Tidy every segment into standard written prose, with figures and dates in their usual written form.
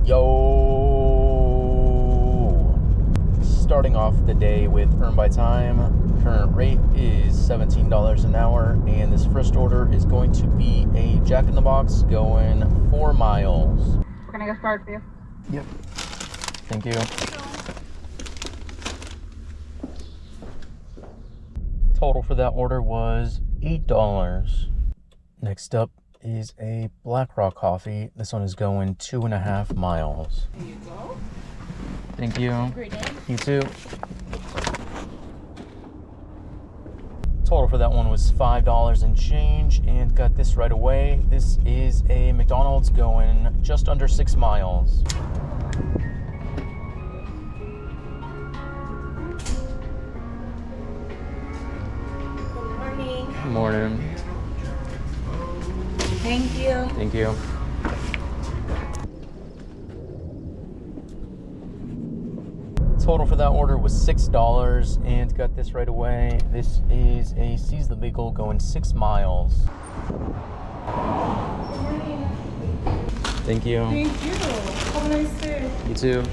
Yo! Starting off the day with Earn by Time. Current rate is $17 an hour, and this first order is going to be a Jack in the Box going 4 miles. We're gonna get started for you. Yep. Thank you. Total for that order was $8. Next up is a Black Rock coffee. This one is going 2.5 miles. There you go. Thank you. Great day. You too. Total for that one was $5 and change, and got this right away. This is a McDonald's going just under 6 miles. Good morning. Good morning. Thank you. Thank you. Total for that order was $6, and got this right away. This is a Seize the Beagle going 6 miles. Good morning. Thank you. Thank you. Have a nice day. You too.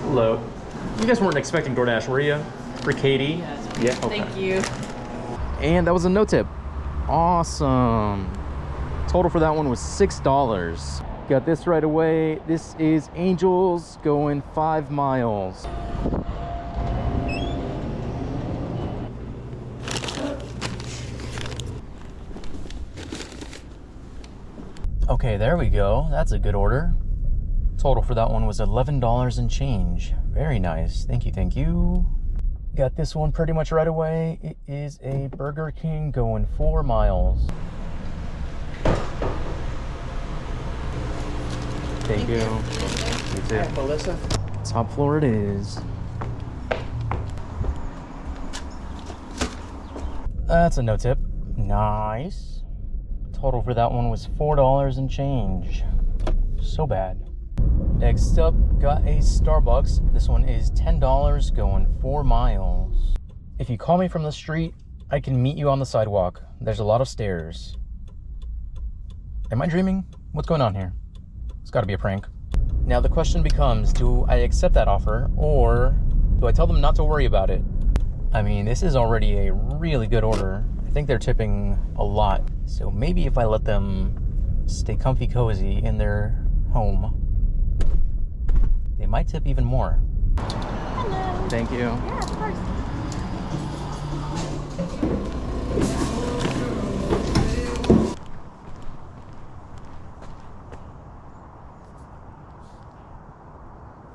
Hello. You guys weren't expecting DoorDash, were you? For Katie? Yes. Yeah. Okay. Thank you. And that was a no tip. Awesome. Total for that one was $6. Got this right away. This is Angels going 5 miles. Okay, there we go. That's a good order. Total for that one was $11 and change. Very nice. Thank you, thank you. Got this one pretty much right away. It is a Burger King going 4 miles. Thank you. You too. Hi, Melissa. Top floor it is. That's a no tip. Nice. Total for that one was $4 and change. So bad. Next up, got a Starbucks. This one is $10 going 4 miles. If you call me from the street, I can meet you on the sidewalk. There's a lot of stairs. Am I dreaming? What's going on here? It's gotta be a prank. Now the question becomes, do I accept that offer, or do I tell them not to worry about it? I mean, this is already a really good order. I think they're tipping a lot. So maybe if I let them stay comfy cozy in their home, they might tip even more. Hello. Thank you. Yeah, of course.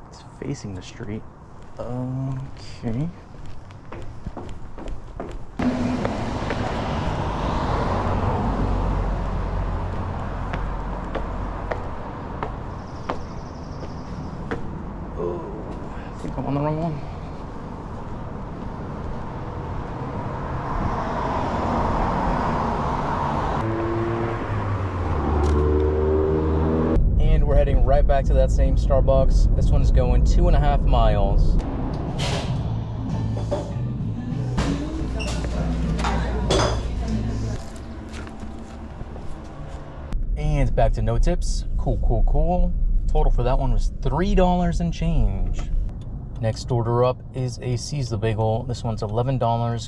It's facing the street. Okay. I think I'm on the wrong one. And we're heading right back to that same Starbucks. This one is going 2.5 miles. And back to no tips. Cool, cool, cool. Total for that one was $3 and change. Next order up is a Seize the Bagel. This one's $11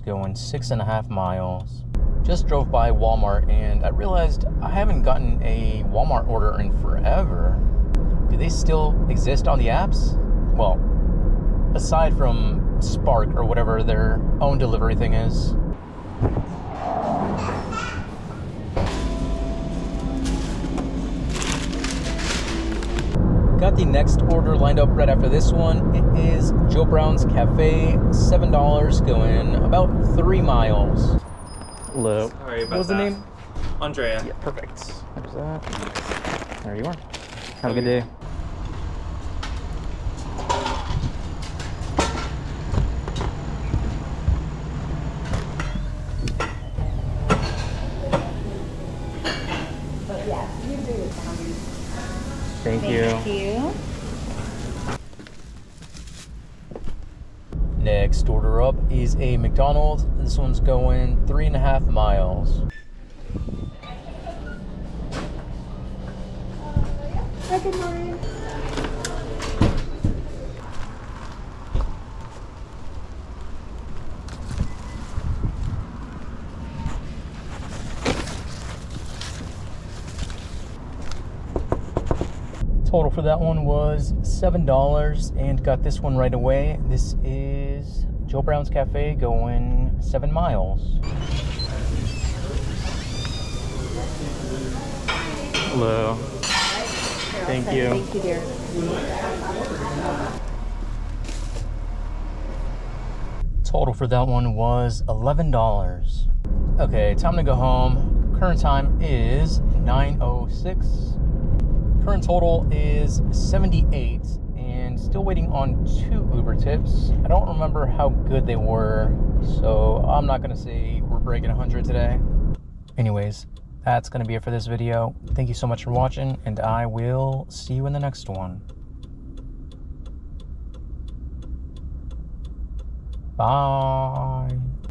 going 6.5 miles. Just drove by Walmart and I realized I haven't gotten a Walmart order in forever. Do they still exist on the apps? Well, aside from Spark or whatever their own delivery thing is. Got the next order lined up right after this one. It is Joe Brown's Cafe, $7 going about 3 miles. Hello. Sorry about What was that. the name? Andrea. Yeah, perfect. There's that. There you are. Have a good day. Thank you. Thank you. Next order up is a McDonald's. This one's going 3.5 miles. Hi, good morning. Total for that one was $7 and got this one right away. This is Joe Brown's Cafe going 7 miles. Hello. Thank you. Thank you, dear. Total for that one was $11. Okay, time to go home. Current time is 9:06. Current total is 78 and still waiting on 2 Uber tips. I don't remember how good they were, so I'm not gonna say we're breaking 100 today. Anyways, that's gonna be it for this video. Thank you so much for watching, and I will see you in the next one. Bye.